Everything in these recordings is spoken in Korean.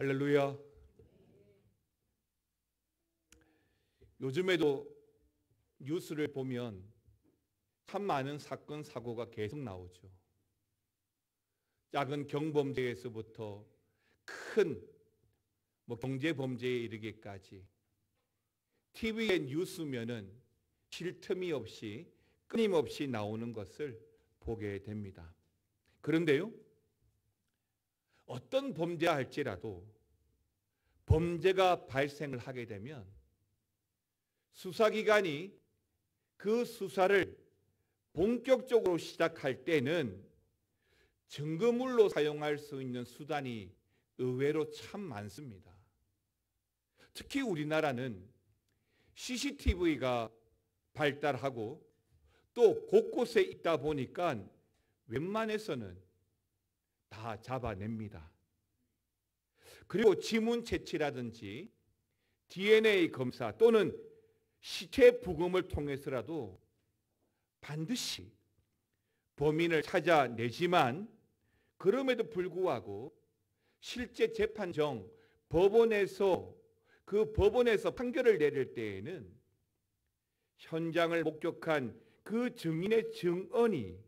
할렐루야. 요즘에도 뉴스를 보면 참 많은 사건 사고가 계속 나오죠. 작은 경범죄에서부터 큰 경제 범죄에 이르기까지 TV의 뉴스면은 쉴 틈이 없이 끊임없이 나오는 것을 보게 됩니다. 그런데요, 어떤 범죄라 할지라도 범죄가 발생을 하게 되면 수사기관이 그 수사를 본격적으로 시작할 때는 증거물로 사용할 수 있는 수단이 의외로 참 많습니다. 특히 우리나라는 CCTV가 발달하고 또 곳곳에 있다 보니까 웬만해서는 다 잡아냅니다. 그리고 지문 채취라든지 DNA 검사 또는 시체 부검을 통해서라도 반드시 범인을 찾아내지만 그럼에도 불구하고 실제 재판 정 법원에서 판결을 내릴 때에는 현장을 목격한 그 증인의 증언이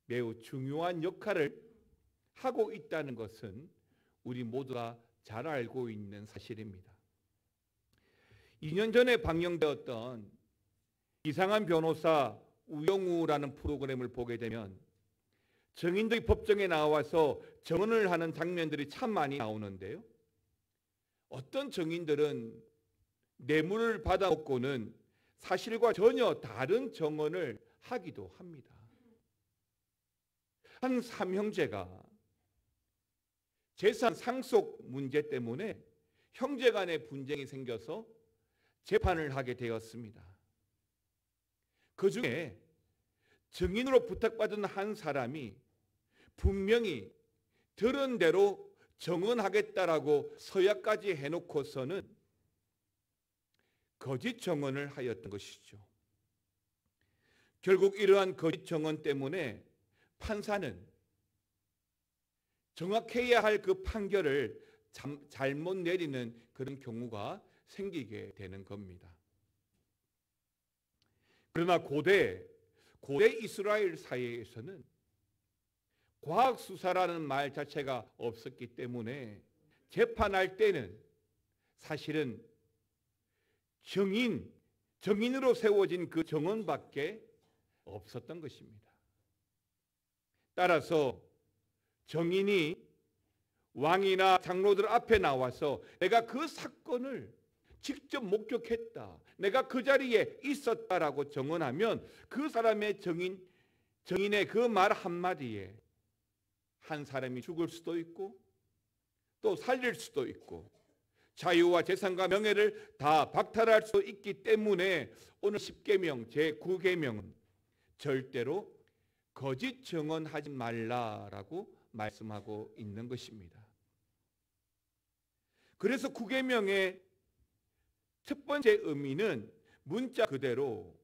매우 중요한 역할을 하고 있다는 것은 우리 모두가 잘 알고 있는 사실입니다. 2년 전에 방영되었던 이상한 변호사 우영우라는 프로그램을 보게 되면 증인들이 법정에 나와서 증언을 하는 장면들이 참 많이 나오는데요. 어떤 증인들은 뇌물을 받아먹고는 사실과 전혀 다른 증언을 하기도 합니다. 한 삼형제가 재산 상속 문제 때문에 형제 간의 분쟁이 생겨서 재판을 하게 되었습니다. 그 중에 증인으로 부탁받은 한 사람이 분명히 들은 대로 증언하겠다라고 서약까지 해놓고서는 거짓 증언을 하였던 것이죠. 결국 이러한 거짓 증언 때문에 판사는 정확해야 할 그 판결을 잘못 내리는 그런 경우가 생기게 되는 겁니다. 그러나 고대 이스라엘 사회에서는 과학수사라는 말 자체가 없었기 때문에 재판할 때는 사실은 증인으로 세워진 그 증언밖에 없었던 것입니다. 따라서 증인이 왕이나 장로들 앞에 나와서 내가 그 사건을 직접 목격했다, 내가 그 자리에 있었다라고 증언하면 그 사람의 증인의 그 말 한마디에 한 사람이 죽을 수도 있고 또 살릴 수도 있고 자유와 재산과 명예를 다 박탈할 수 있기 때문에 오늘 10계명 제9계명은 절대로 거짓 증언하지 말라라고 말씀하고 있는 것입니다. 그래서 9계명의 첫 번째 의미는 문자 그대로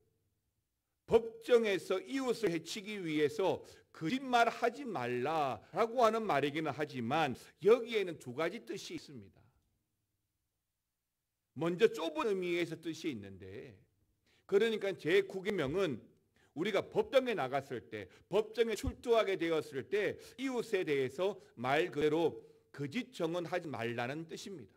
법정에서 이웃을 해치기 위해서 거짓말하지 말라라고 하는 말이기는 하지만 여기에는 두 가지 뜻이 있습니다. 먼저 좁은 의미에서 뜻이 있는데, 그러니까 제9계명은 우리가 법정에 나갔을 때, 법정에 출두하게 되었을 때 이웃에 대해서 말 그대로 거짓 증언하지 말라는 뜻입니다.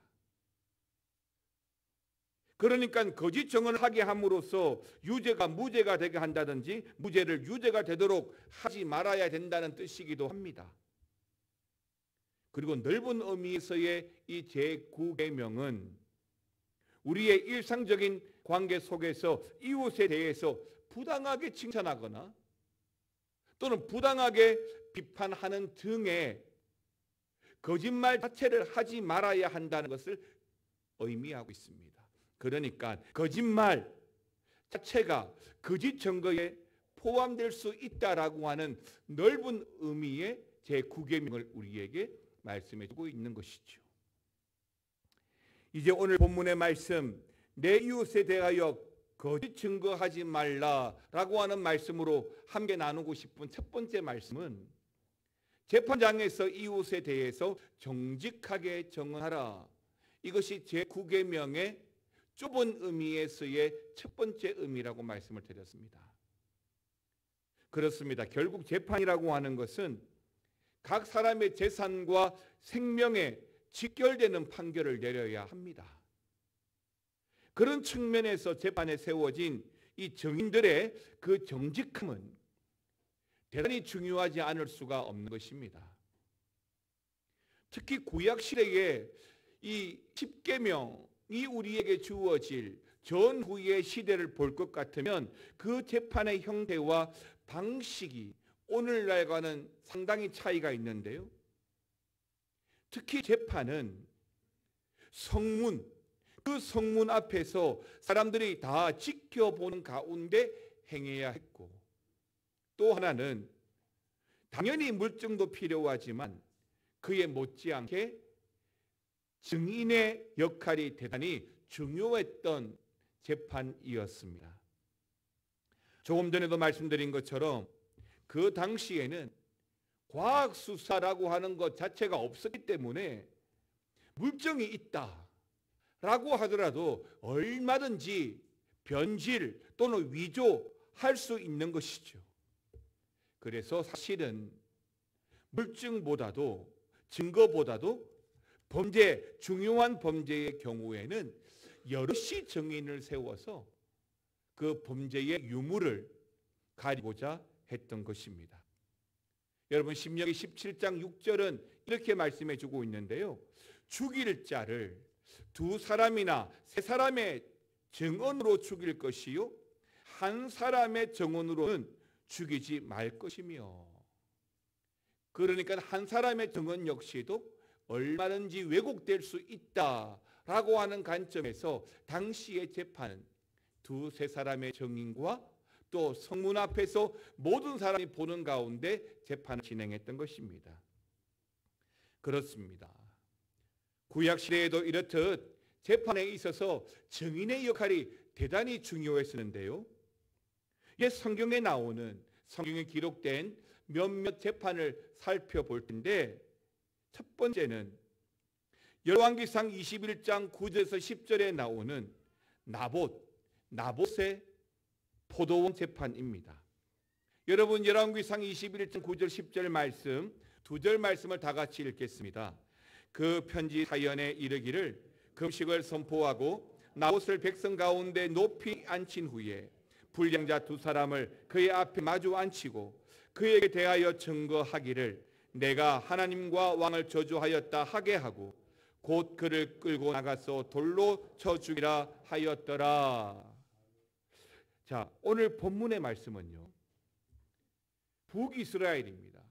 그러니까 거짓 증언을 하게 함으로써 유죄가 무죄가 되게 한다든지 무죄를 유죄가 되도록 하지 말아야 된다는 뜻이기도 합니다. 그리고 넓은 의미에서의 이 제9계명은 우리의 일상적인 관계 속에서 이웃에 대해서 부당하게 칭찬하거나 또는 부당하게 비판하는 등의 거짓말 자체를 하지 말아야 한다는 것을 의미하고 있습니다. 그러니까 거짓말 자체가 거짓 증거에 포함될 수 있다라고 하는 넓은 의미의 제9계명을 우리에게 말씀해 주고 있는 것이죠. 이제 오늘 본문의 말씀, 내 이웃에 대하여 거짓 증거하지 말라라고 하는 말씀으로 함께 나누고 싶은 첫 번째 말씀은 재판장에서 이웃에 대해서 정직하게 정언하라. 이것이 제9계명의 좁은 의미에서의 첫 번째 의미라고 말씀을 드렸습니다. 그렇습니다. 결국 재판이라고 하는 것은 각 사람의 재산과 생명에 직결되는 판결을 내려야 합니다. 그런 측면에서 재판에 세워진 이 증인들의 그 정직함은 대단히 중요하지 않을 수가 없는 것입니다. 특히 구약 시대에 이 십계명이 우리에게 주어질 전후의 시대를 볼 것 같으면 그 재판의 형태와 방식이 오늘날과는 상당히 차이가 있는데요. 특히 재판은 성문, 그 성문 앞에서 사람들이 다 지켜보는 가운데 행해야 했고, 또 하나는 당연히 물증도 필요하지만 그에 못지않게 증인의 역할이 대단히 중요했던 재판이었습니다. 조금 전에도 말씀드린 것처럼 그 당시에는 과학수사라고 하는 것 자체가 없었기 때문에 물증이 있다라고 하더라도 얼마든지 변질 또는 위조할 수 있는 것이죠. 그래서 사실은 물증보다도 증거보다도 중요한 범죄의 경우에는 여럿이 증인을 세워서 그 범죄의 유무를 가리고자 했던 것입니다. 여러분, 신명기 17장 6절은 이렇게 말씀해 주고 있는데요. 죽일 자를 2사람이나 3사람의 증언으로 죽일 것이요, 1사람의 증언으로는 죽이지 말 것이며. 그러니까 1사람의 증언 역시도 얼마든지 왜곡될 수 있다라고 하는 관점에서 당시의 재판은 2-3사람의 증인과 또 성문 앞에서 모든 사람이 보는 가운데 재판을 진행했던 것입니다. 그렇습니다. 구약시대에도 이렇듯 재판에 있어서 증인의 역할이 대단히 중요했었는데요. 이게 성경에 기록된 몇몇 재판을 살펴볼 텐데, 첫 번째는 열왕기상 21장 9절에서 10절에 나오는 나봇의 포도원 재판입니다. 여러분, 열왕기상 21장 9절 10절 말씀, 2절 말씀을 다 같이 읽겠습니다. 그 편지 사연에 이르기를 금식을 선포하고 나봇을 백성 가운데 높이 앉힌 후에 불량자 2사람을 그의 앞에 마주 앉히고 그에게 대하여 증거하기를 내가 하나님과 왕을 저주하였다 하게 하고 곧 그를 끌고 나가서 돌로 쳐 죽이라 하였더라. 자, 오늘 본문의 말씀은요, 북이스라엘입니다.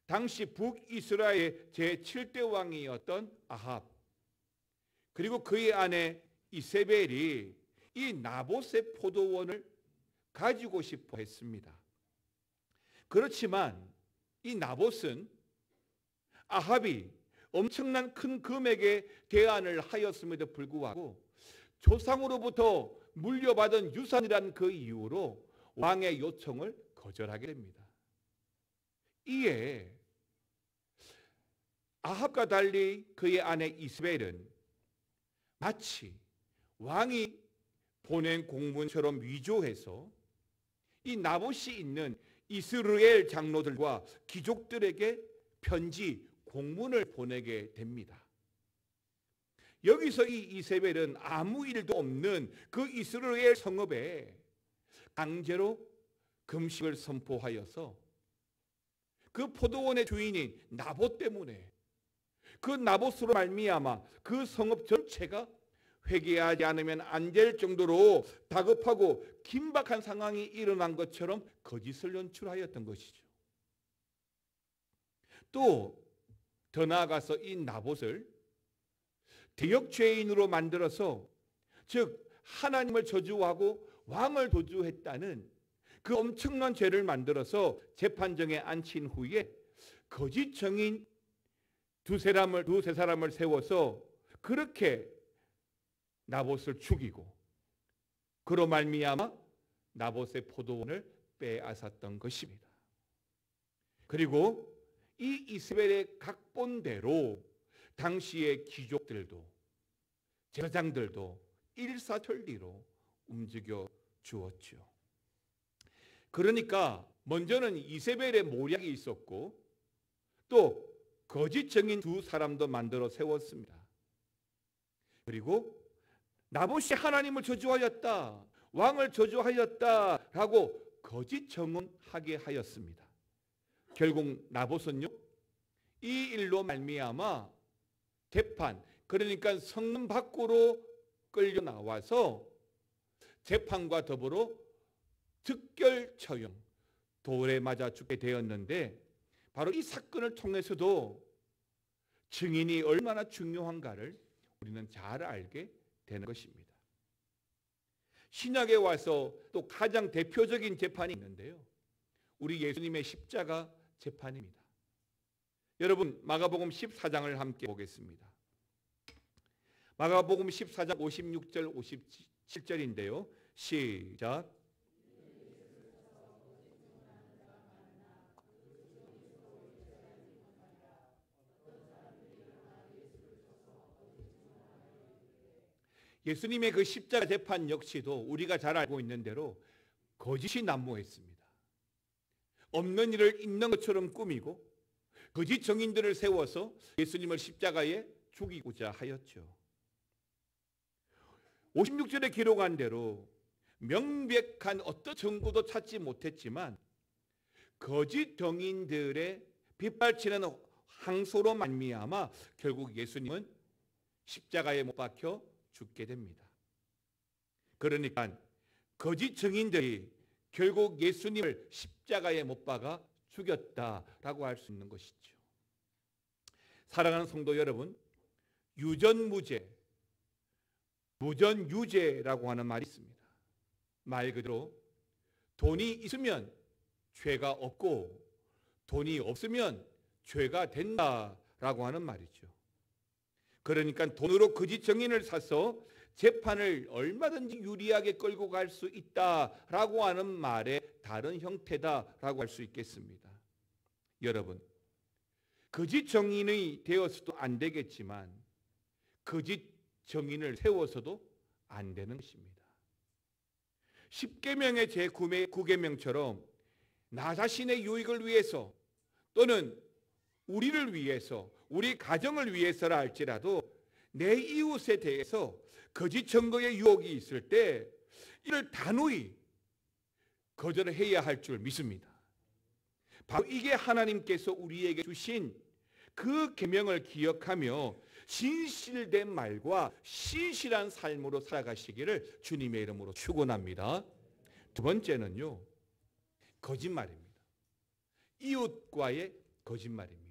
당시 북이스라엘의 제7대 왕이었던 아합, 그리고 그의 아내 이세벨이 이 나봇의 포도원을 가지고 싶어 했습니다. 그렇지만 이 나봇은 아합이 엄청난 큰 금액의 대안을 하였음에도 불구하고 조상으로부터 물려받은 유산이라는 그 이유로 왕의 요청을 거절하게 됩니다. 이에 아합과 달리 그의 아내 이세벨은 마치 왕이 보낸 공문처럼 위조해서 이 나봇이 있는 이스라엘 장로들과 귀족들에게 편지, 공문을 보내게 됩니다. 여기서 이 이세벨은 아무 일도 없는 그 이스라엘 성읍에 강제로 금식을 선포하여서 그 포도원의 주인인 나봇 때문에, 그 나봇으로 말미암아 그 성읍 전체가 회개하지 않으면 안 될 정도로 다급하고 긴박한 상황이 일어난 것처럼 거짓을 연출하였던 것이죠. 또 더 나아가서 이 나봇을 대역죄인으로 만들어서, 즉 하나님을 저주하고 왕을 도주했다는 그 엄청난 죄를 만들어서 재판정에 앉힌 후에 거짓 증인 2-3사람을 세워서 그렇게 나봇을 죽이고 그로 말미암아 나봇의 포도원을 빼앗았던 것입니다. 그리고 이 이세벨의 각본대로 당시의 귀족들도 제사장들도 일사천리로 움직여 주었죠. 그러니까 먼저는 이세벨의 모략이 있었고 또 거짓 증인 두 사람도 만들어 세웠습니다. 그리고 나봇이 하나님을 저주하였다, 왕을 저주하였다라고 거짓 증언하게 하였습니다. 결국 나봇은요, 이 일로 말미암아 재판, 그러니까 성문 밖으로 끌려 나와서 재판과 더불어 즉결 처형, 돌에 맞아 죽게 되었는데, 바로 이 사건을 통해서도 증인이 얼마나 중요한가를 우리는 잘 알게 되는 것입니다. 신약에 와서 또 가장 대표적인 재판이 있는데요, 우리 예수님의 십자가 재판입니다. 여러분, 마가복음 14장을 함께 보겠습니다. 마가복음 14장 56절 57절인데요. 시작. 예수님의 그 십자가 재판 역시도 우리가 잘 알고 있는 대로 거짓이 난무했습니다. 없는 일을 있는 것처럼 꾸미고 거짓 증인들을 세워서 예수님을 십자가에 죽이고자 하였죠. 56절에 기록한 대로 명백한 어떤 증거도 찾지 못했지만 거짓 증인들의 빗발치는 항소로 말미암아 결국 예수님은 십자가에 못 박혀 죽게 됩니다. 그러니까 거짓 증인들이 결국 예수님을 십자가에 못 박아 죽였다라고 할 수 있는 것이죠. 사랑하는 성도 여러분, 유전무죄, 무전유죄라고 하는 말이 있습니다. 말 그대로 돈이 있으면 죄가 없고 돈이 없으면 죄가 된다라고 하는 말이죠. 그러니까 돈으로 거짓 증인을 사서 재판을 얼마든지 유리하게 끌고 갈 수 있다라고 하는 말의 다른 형태다라고 할 수 있겠습니다. 여러분, 거짓 증인이 되어서도 안 되겠지만 거짓 증인을 세워서도 안 되는 것입니다. 10계명의 제9계명처럼 나 자신의 유익을 위해서 또는 우리를 위해서, 우리 가정을 위해서라 할지라도 내 이웃에 대해서 거짓 증거의 유혹이 있을 때 이를 단호히 거절해야 할 줄 믿습니다. 바로 이게 하나님께서 우리에게 주신 그 계명을 기억하며 신실된 말과 신실한 삶으로 살아가시기를 주님의 이름으로 축원합니다. 두 번째는요, 거짓말입니다. 이웃과의 거짓말입니다.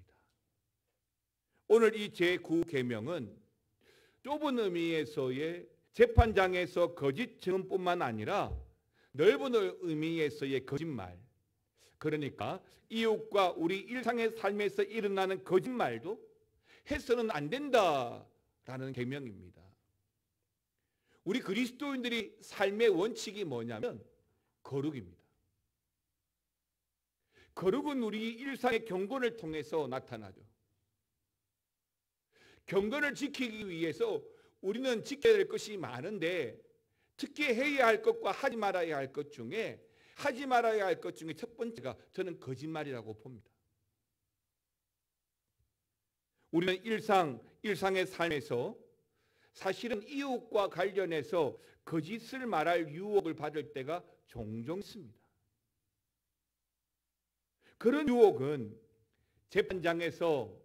오늘 이 제9계명은 좁은 의미에서의 재판장에서 거짓 증언뿐만 아니라 넓은 의미에서의 거짓말, 그러니까 이웃과 우리 일상의 삶에서 일어나는 거짓말도 해서는 안 된다라는 계명입니다. 우리 그리스도인들이 삶의 원칙이 뭐냐면 거룩입니다. 거룩은 우리 일상의 경건을 통해서 나타나죠. 경건을 지키기 위해서 우리는 지켜야 될 것이 많은데 특히 해야 할 것과 하지 말아야 할 것 중에 하지 말아야 할 것 중에 첫 번째가 저는 거짓말이라고 봅니다. 우리는 일상의 삶에서 사실은 이웃과 관련해서 거짓을 말할 유혹을 받을 때가 종종 있습니다. 그런 유혹은 재판장에서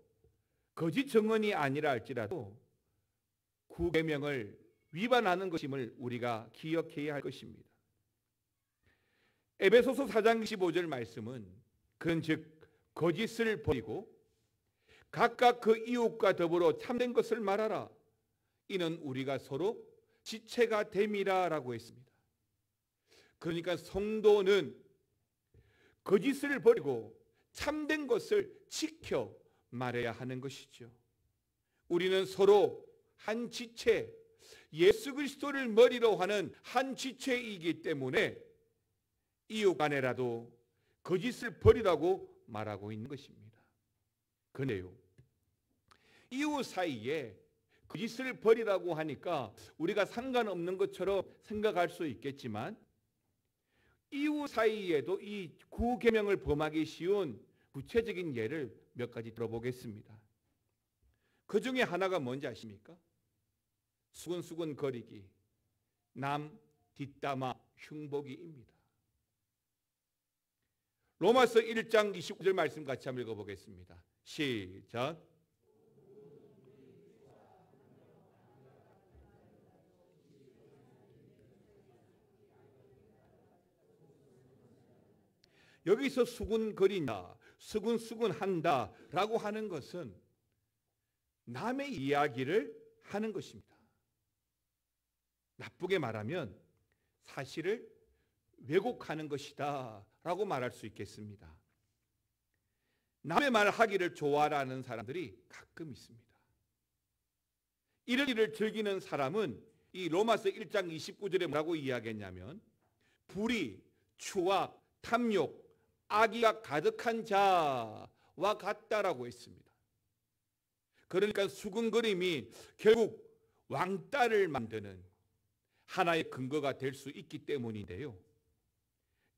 거짓 증언이 아니라 할지라도 9계명을 위반하는 것임을 우리가 기억해야 할 것입니다. 에베소서 4장 25절 말씀은 그런즉 거짓을 버리고 각각 그 이웃과 더불어 참된 것을 말하라. 이는 우리가 서로 지체가 됨이라라고 했습니다. 그러니까 성도는 거짓을 버리고 참된 것을 지켜 말해야 하는 것이죠. 우리는 서로 한 지체, 예수 그리스도를 머리로 하는 한 지체이기 때문에 이웃 간에라도 거짓을 버리라고 말하고 있는 것입니다. 그네요. 이웃 사이에 거짓을 버리라고 하니까 우리가 상관없는 것처럼 생각할 수 있겠지만 이웃 사이에도 이 구계명을 범하기 쉬운 구체적인 예를 몇 가지 들어보겠습니다. 그 중에 하나가 뭔지 아십니까? 수근수근 거리기, 남 뒷담화 흉보기입니다. 로마서 1장 29절 말씀 같이 한번 읽어보겠습니다. 시작. 여기서 수군거린다, 수군수군한다 라고 하는 것은 남의 이야기를 하는 것입니다. 나쁘게 말하면 사실을 왜곡하는 것이다 라고 말할 수 있겠습니다. 남의 말 하기를 좋아하는 사람들이 가끔 있습니다. 이런 일을 즐기는 사람은 이 로마서 1장 29절에 뭐라고 이야기했냐면 불의, 추악, 탐욕, 악의가 가득한 자와 같다라고 했습니다. 그러니까 수군거림이 결국 왕따를 만드는 하나의 근거가 될 수 있기 때문인데요.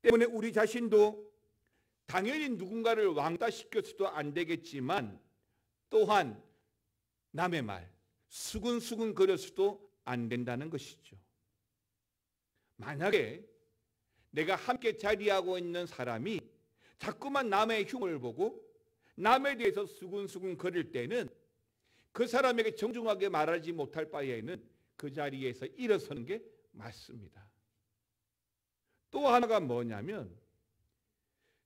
때문에 우리 자신도 당연히 누군가를 왕따시켜서도 안 되겠지만 또한 남의 말 수근수근 거려서도 안 된다는 것이죠. 만약에 내가 함께 자리하고 있는 사람이 자꾸만 남의 흉을 보고 남에 대해서 수근수근 거릴 때는 그 사람에게 정중하게 말하지 못할 바에는 그 자리에서 일어서는 게 맞습니다. 또 하나가 뭐냐면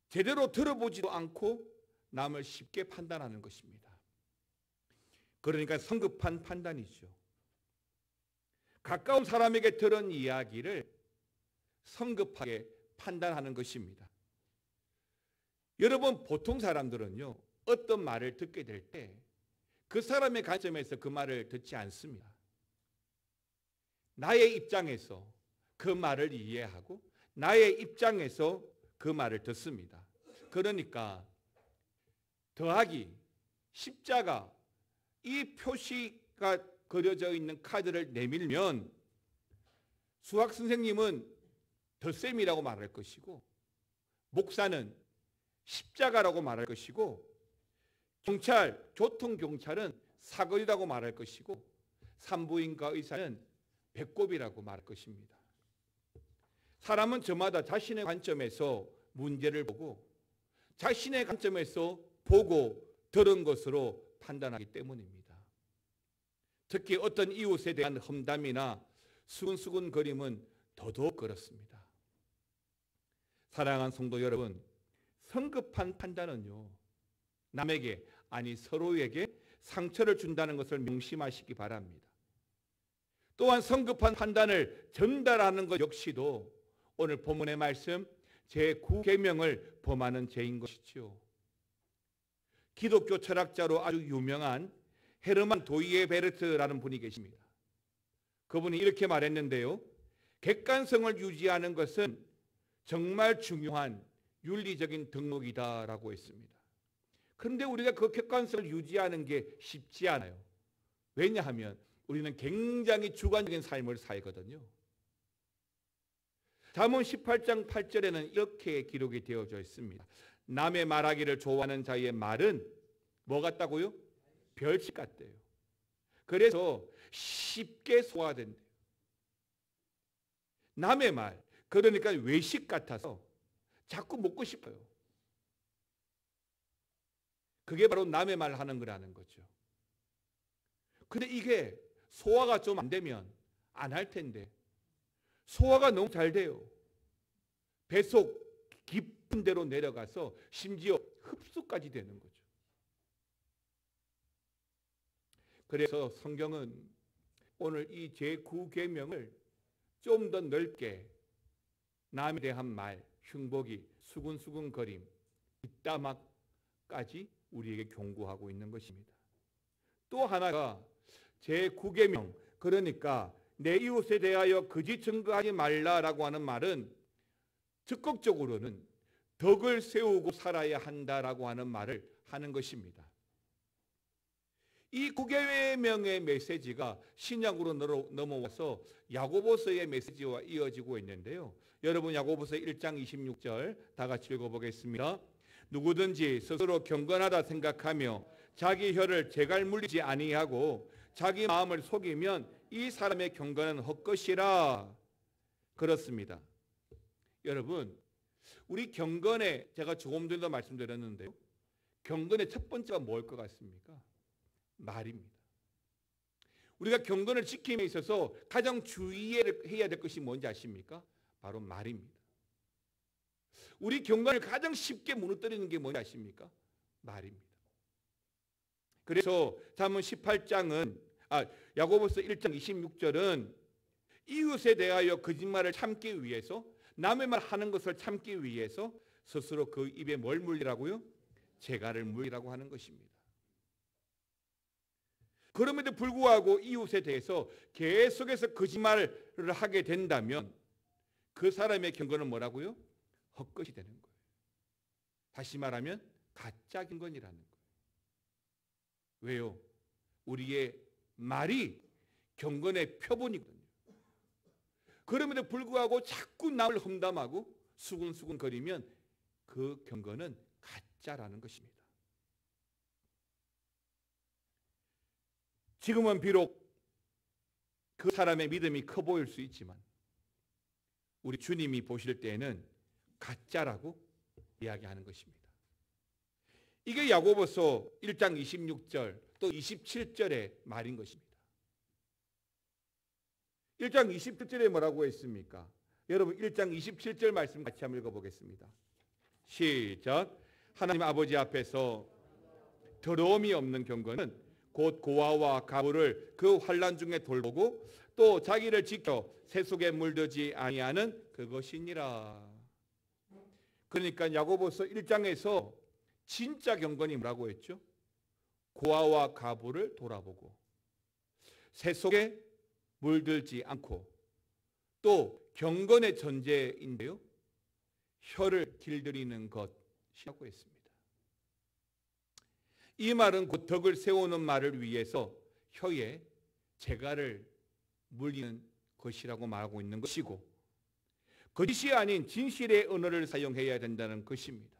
제대로 들어보지도 않고 남을 쉽게 판단하는 것입니다. 그러니까 성급한 판단이죠. 가까운 사람에게 들은 이야기를 성급하게 판단하는 것입니다. 여러분 보통 사람들은요 어떤 말을 듣게 될 때 그 사람의 관점에서 그 말을 듣지 않습니다. 나의 입장에서 그 말을 이해하고 나의 입장에서 그 말을 듣습니다. 그러니까 더하기, 십자가 이 표시가 그려져 있는 카드를 내밀면 수학 선생님은 덧셈이라고 말할 것이고 목사는 십자가라고 말할 것이고 경찰, 교통경찰은 사거리라고 말할 것이고 산부인과 의사는 배꼽이라고 말할 것입니다. 사람은 저마다 자신의 관점에서 문제를 보고 자신의 관점에서 보고 들은 것으로 판단하기 때문입니다. 특히 어떤 이웃에 대한 험담이나 수근수근거림은 더더욱 그렇습니다. 사랑하는 성도 여러분, 성급한 판단은요 남에게 아니 서로에게 상처를 준다는 것을 명심하시기 바랍니다. 또한 성급한 판단을 전달하는 것 역시도 오늘 본문의 말씀 제9계명을 범하는 죄인 것이지요. 기독교 철학자로 아주 유명한 헤르만 도이에베르트라는 분이 계십니다. 그분이 이렇게 말했는데요. 객관성을 유지하는 것은 정말 중요한 윤리적인 덕목이다라고 했습니다. 그런데 우리가 그 객관성을 유지하는 게 쉽지 않아요. 왜냐하면 우리는 굉장히 주관적인 삶을 살거든요. 잠언 18장 8절에는 이렇게 기록이 되어져 있습니다. 남의 말하기를 좋아하는 자의 말은 뭐 같다고요? 별식 같대요. 그래서 쉽게 소화된대요. 남의 말, 그러니까 외식 같아서 자꾸 먹고 싶어요. 그게 바로 남의 말 하는 거라는 거죠. 근데 이게 소화가 좀 안 되면 안 할 텐데 소화가 너무 잘 돼요. 배속 깊은 데로 내려가서 심지어 흡수까지 되는 거죠. 그래서 성경은 오늘 이 제9계명을 좀 더 넓게 남에 대한 말, 흉보기, 수근수근거림, 뒷담화까지 우리에게 경고하고 있는 것입니다. 또 하나가 제9계명, 그러니까 내 이웃에 대하여 거짓 증거하지 말라라고 하는 말은 적극적으로는 덕을 세우고 살아야 한다라고 하는 말을 하는 것입니다. 이 구계명의 메시지가 신약으로 넘어와서 야고보서의 메시지와 이어지고 있는데요. 여러분 야고보서 1장 26절 다 같이 읽어보겠습니다. 누구든지 스스로 경건하다 생각하며 자기 혀를 제갈 물리지 아니하고 자기 마음을 속이면 이 사람의 경건은 헛것이라. 그렇습니다. 여러분, 우리 경건에 제가 조금 전에도 말씀드렸는데요. 경건의 첫 번째가 뭘 것 같습니까? 말입니다. 우리가 경건을 지킴에 있어서 가장 주의해야 될 것이 뭔지 아십니까? 바로 말입니다. 우리 경건을 가장 쉽게 무너뜨리는 게 뭔지 아십니까? 말입니다. 그래서 잠언 18장은 야고보서 1장 26절은 이웃에 대하여 거짓말을 참기 위해서, 남의 말 하는 것을 참기 위해서 스스로 그 입에 뭘 물리라고요? 재갈을 물리라고 하는 것입니다. 그럼에도 불구하고 이웃에 대해서 계속해서 거짓말을 하게 된다면 그 사람의 경건은 뭐라고요? 헛것이 되는 거예요. 다시 말하면 가짜 경건이라는 거예요. 왜요? 우리의 말이 경건의 표본이거든요. 그럼에도 불구하고 자꾸 남을 험담하고 수군수군 거리면 그 경건은 가짜라는 것입니다. 지금은 비록 그 사람의 믿음이 커 보일 수 있지만 우리 주님이 보실 때에는 가짜라고 이야기하는 것입니다. 이게 야고보서 1장 26절 또 27절의 말인 것입니다. 1장 27절에 뭐라고 했습니까? 여러분 1장 27절 말씀 같이 한번 읽어보겠습니다. 시작. 하나님 아버지 앞에서 더러움이 없는 경건은 곧 고아와 가부를 그 환난 중에 돌보고 또 자기를 지켜 새 속에 물들지 아니하는 그것이니라. 그러니까 야고보서 1장에서 진짜 경건이 뭐라고 했죠? 고아와 가부를 돌아보고 새 속에 물들지 않고 또 경건의 전제인데요. 혀를 길들이는 것이라고 했습니다. 이 말은 곧 덕을 세우는 말을 위해서 혀에 재갈을 물리는 것이라고 말하고 있는 것이고 거짓이 아닌 진실의 언어를 사용해야 된다는 것입니다.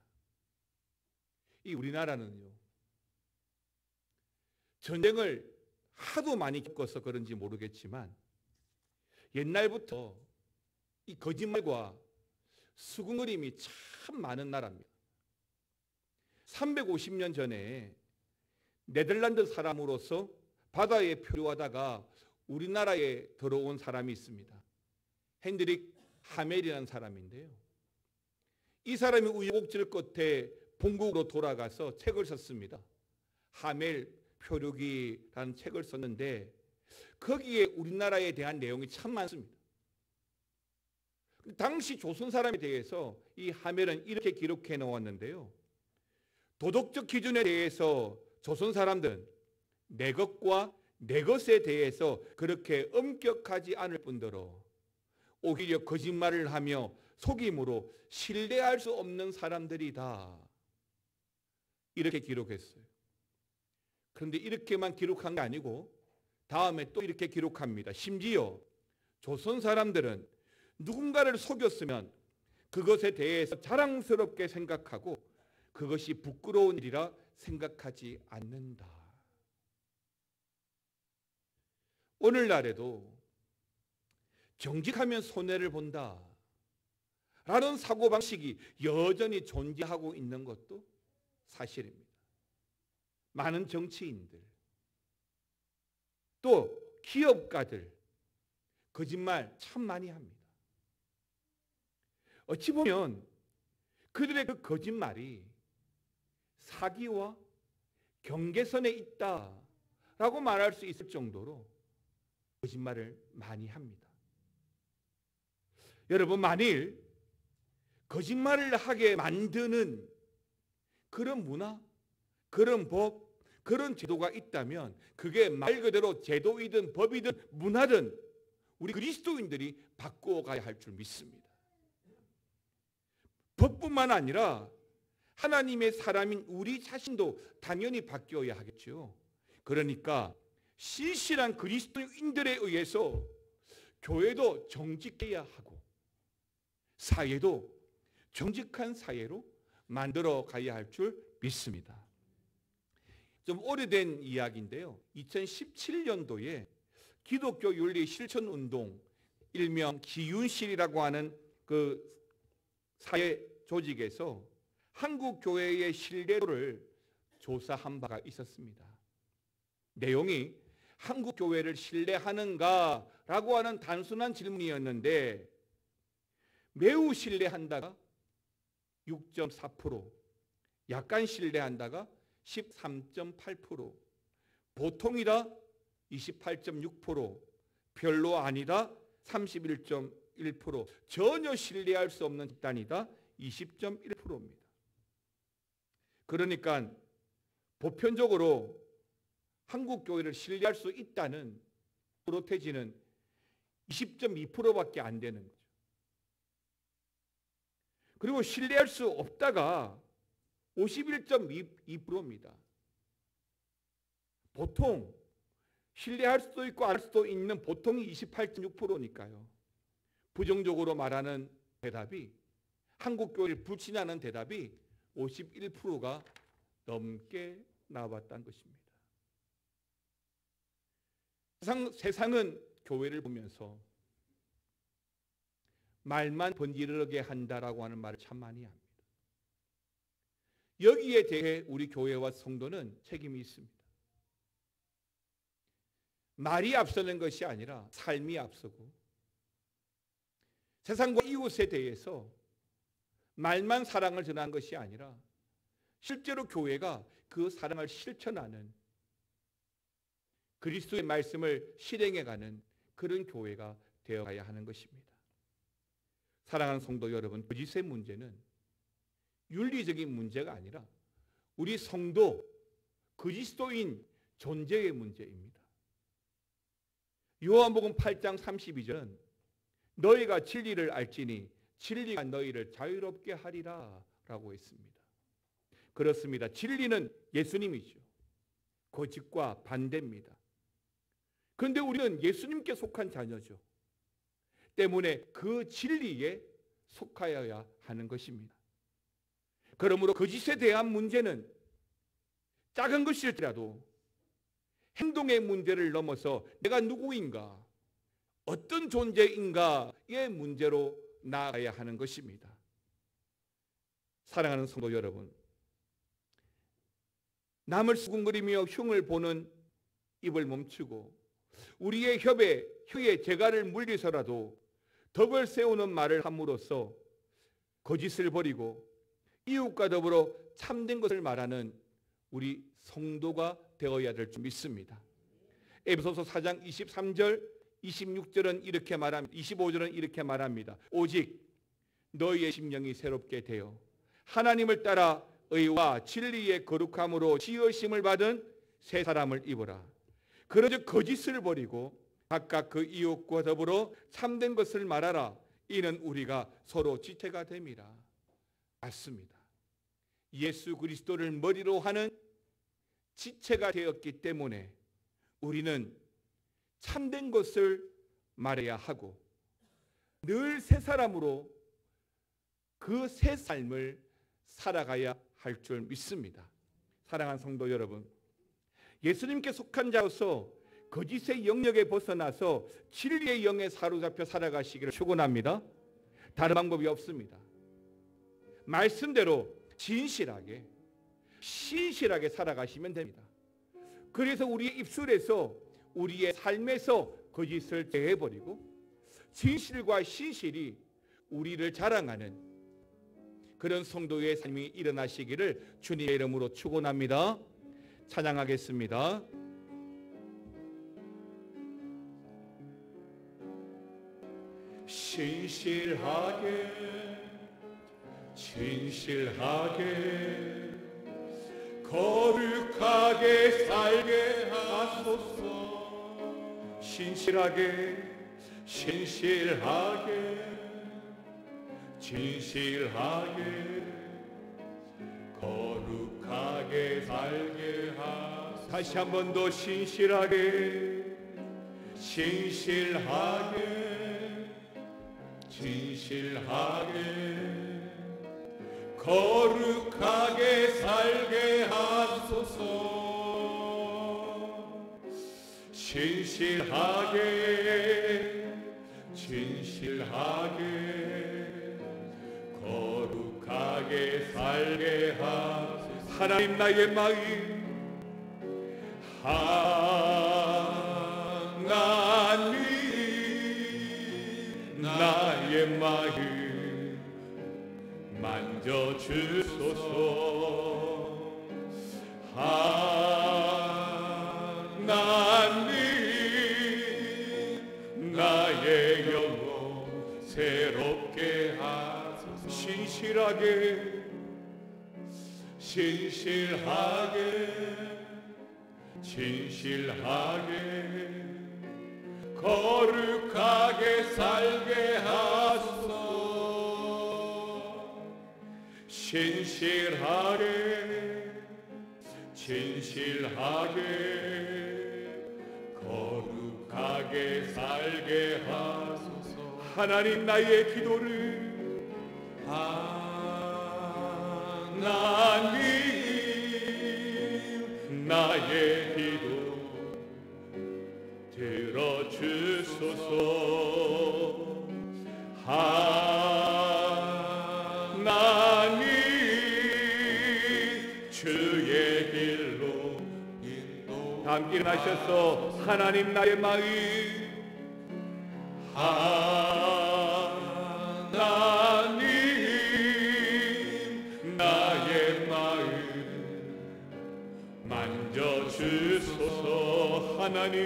이 우리나라는요. 전쟁을 하도 많이 겪어서 그런지 모르겠지만 옛날부터 이 거짓말과 수군거림이 참 많은 나라입니다. 350년 전에 네덜란드 사람으로서 바다에 표류하다가 우리나라에 들어온 사람이 있습니다. 핸드릭 하멜이라는 사람인데요. 이 사람이 우여곡절 끝에 본국으로 돌아가서 책을 썼습니다. 하멜 표류기라는 책을 썼는데 거기에 우리나라에 대한 내용이 참 많습니다. 당시 조선 사람에 대해서 이 하멜은 이렇게 기록해 놓았는데요. 도덕적 기준에 대해서 조선 사람들은 내 것과 내 것에 대해서 그렇게 엄격하지 않을 뿐더러 오히려 거짓말을 하며 속임으로 신뢰할 수 없는 사람들이다. 이렇게 기록했어요. 그런데 이렇게만 기록한 게 아니고 다음에 또 이렇게 기록합니다. 심지어 조선 사람들은 누군가를 속였으면 그것에 대해서 자랑스럽게 생각하고 그것이 부끄러운 일이라 생각하지 않는다. 오늘날에도 정직하면 손해를 본다 라는 사고방식이 여전히 존재하고 있는 것도 사실입니다. 많은 정치인들 또 기업가들 거짓말 참 많이 합니다. 어찌 보면 그들의 그 거짓말이 사기와 경계선에 있다라고 말할 수 있을 정도로 거짓말을 많이 합니다. 여러분, 만일 거짓말을 하게 만드는 그런 문화, 그런 법, 그런 제도가 있다면 그게 말 그대로 제도이든 법이든 문화든 우리 그리스도인들이 바꾸어 가야 할 줄 믿습니다. 법뿐만 아니라 하나님의 사람인 우리 자신도 당연히 바뀌어야 하겠죠. 그러니까 신실한 그리스도인들에 의해서 교회도 정직해야 하고 사회도 정직한 사회로 만들어 가야 할 줄 믿습니다. 좀 오래된 이야기인데요. 2017년도에 기독교 윤리 실천 운동, 일명 기윤실이라고 하는 그 사회 조직에서 한국 교회의 신뢰도를 조사한 바가 있었습니다. 내용이 한국 교회를 신뢰하는가라고 하는 단순한 질문이었는데 매우 신뢰한다가 6.4%, 약간 신뢰한다가 13.8%, 보통이다 28.6%, 별로 아니다 31.1%, 전혀 신뢰할 수 없는 집단이다 20.1%입니다. 그러니까 보편적으로 한국 교회를 신뢰할 수 있다는 프로테지는 20.2%밖에 안 되는 거죠. 그리고 신뢰할 수 없다가 51.2%입니다. 보통 신뢰할 수도 있고 안 할 수도 있는 보통이 28.6%니까요. 부정적으로 말하는 대답이, 한국 교회를 불신하는 대답이 51%가 넘게 나왔다는 것입니다. 세상은 교회를 보면서 말만 번지르르게 한다라고 하는 말을 참 많이 합니다. 여기에 대해 우리 교회와 성도는 책임이 있습니다. 말이 앞서는 것이 아니라 삶이 앞서고 세상과 이웃에 대해서 말만 사랑을 전하는 것이 아니라 실제로 교회가 그 사랑을 실천하는 그리스도의 말씀을 실행해가는 그런 교회가 되어가야 하는 것입니다. 사랑하는 성도 여러분, 거짓의 문제는 윤리적인 문제가 아니라 우리 성도, 그리스도인 존재의 문제입니다. 요한복음 8장 32절은 너희가 진리를 알지니 진리가 너희를 자유롭게 하리라 라고 했습니다. 그렇습니다. 진리는 예수님이죠. 거짓과 반대입니다. 그런데 우리는 예수님께 속한 자녀죠. 때문에 그 진리에 속하여야 하는 것입니다. 그러므로 거짓에 대한 문제는 작은 것일지라도 행동의 문제를 넘어서 내가 누구인가, 어떤 존재인가의 문제로 나아가야 하는 것입니다. 사랑하는 성도 여러분, 남을 수군거리며 흉을 보는 입을 멈추고 우리의 혀에 재갈을 물리서라도 덕을 세우는 말을 함으로써 거짓을 버리고 이웃과 더불어 참된 것을 말하는 우리 성도가 되어야 될 줄 믿습니다. 에베소서 4장 23절 26절은 이렇게 말합니다. 25절은 이렇게 말합니다. 오직 너희의 심령이 새롭게 되어 하나님을 따라 의와 진리의 거룩함으로 지으심을 받은 새 사람을 입으라. 그러즉 거짓을 버리고 각각 그 이웃과 더불어 참된 것을 말하라. 이는 우리가 서로 지체가 됨이라. 맞습니다. 예수 그리스도를 머리로 하는 지체가 되었기 때문에 우리는 참된 것을 말해야 하고 늘 새 사람으로 그 새 삶을 살아가야 할 줄 믿습니다. 사랑하는 성도 여러분, 예수님께 속한 자로서 거짓의 영역에 벗어나서 진리의 영에 사로잡혀 살아가시기를 축원합니다. 다른 방법이 없습니다. 말씀대로 진실하게 신실하게 살아가시면 됩니다. 그래서 우리의 입술에서 우리의 삶에서 거짓을 제해버리고 진실과 신실이 우리를 자랑하는 그런 성도의 삶이 일어나시기를 주님의 이름으로 축원합니다. 찬양하겠습니다. 신실하게 진실하게 거룩하게 살게 하소서. 신실하게 진실하게 거룩하게 살게 하소서. 다시 한 번 더 신실하게 거룩하게 살게 하소서. 진실하게 거룩하게 살게 하소서. 하나님 나의 마음, 하나님 나의 마음 만져주소서. 하나님 나의 영혼 새롭게 하소서. 진실하게 거룩하게 살게 하소서. 진실하게 거룩하게 살게 하소서. 하나님 나의 기도를, 하나님 나의 기도 들어주소서. 하나님 주의 길로 인도. 다 함께 일어나셔서 하나님 나의 마음, 하나님 나의 마음 만져주소서. 하나님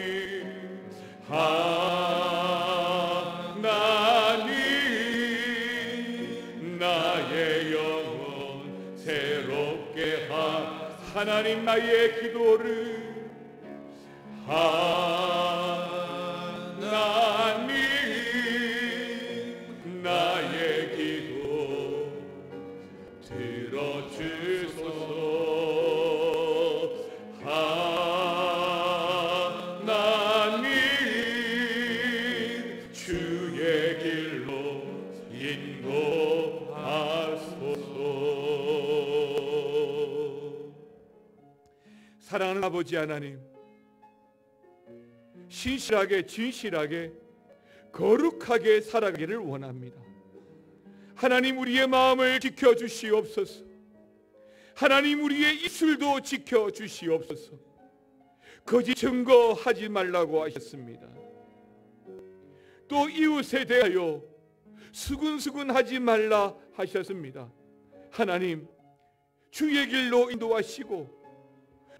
나의 영혼 새롭게 하나님 나의 기도를, 하나님 나의 기도 들어주소서. 하나님 주의 길로 인도하소서. 사랑하는 아버지 하나님, 신실하게 진실하게 거룩하게 살아가기를 원합니다. 하나님 우리의 마음을 지켜주시옵소서. 하나님 우리의 입술도 지켜주시옵소서. 거짓 증거하지 말라고 하셨습니다. 또 이웃에 대하여 수근수근하지 말라 하셨습니다. 하나님 주의 길로 인도하시고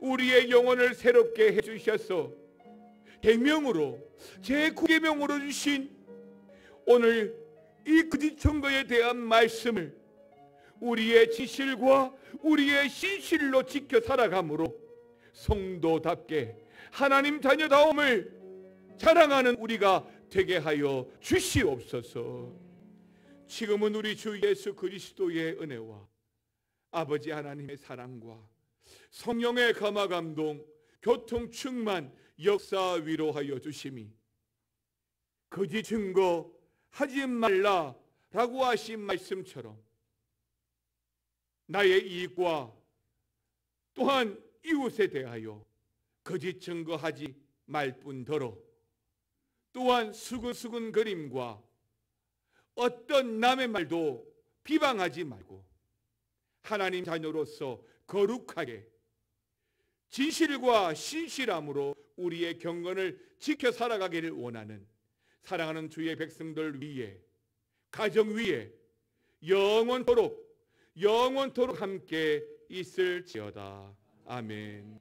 우리의 영혼을 새롭게 해주셔서 계명으로 제9계명으로 주신 오늘 이 거짓 증거에 대한 말씀을 우리의 진실과 우리의 신실로 지켜 살아감으로 성도답게 하나님 자녀다움을 자랑하는 우리가 되게 하여 주시옵소서. 지금은 우리 주 예수 그리스도의 은혜와 아버지 하나님의 사랑과 성령의 감화감동 교통 충만 역사 위로하여 주심이 거짓 증거 하지 말라라고 하신 말씀처럼 나의 이익과 또한 이웃에 대하여 거짓 증거하지 말 뿐더러 또한 수근수근거림과 어떤 남의 말도 비방하지 말고 하나님 자녀로서 거룩하게 진실과 신실함으로 우리의 경건을 지켜 살아가기를 원하는 사랑하는 주의 백성들 위에 가정 위에 영원토록 함께 있을지어다. 아멘.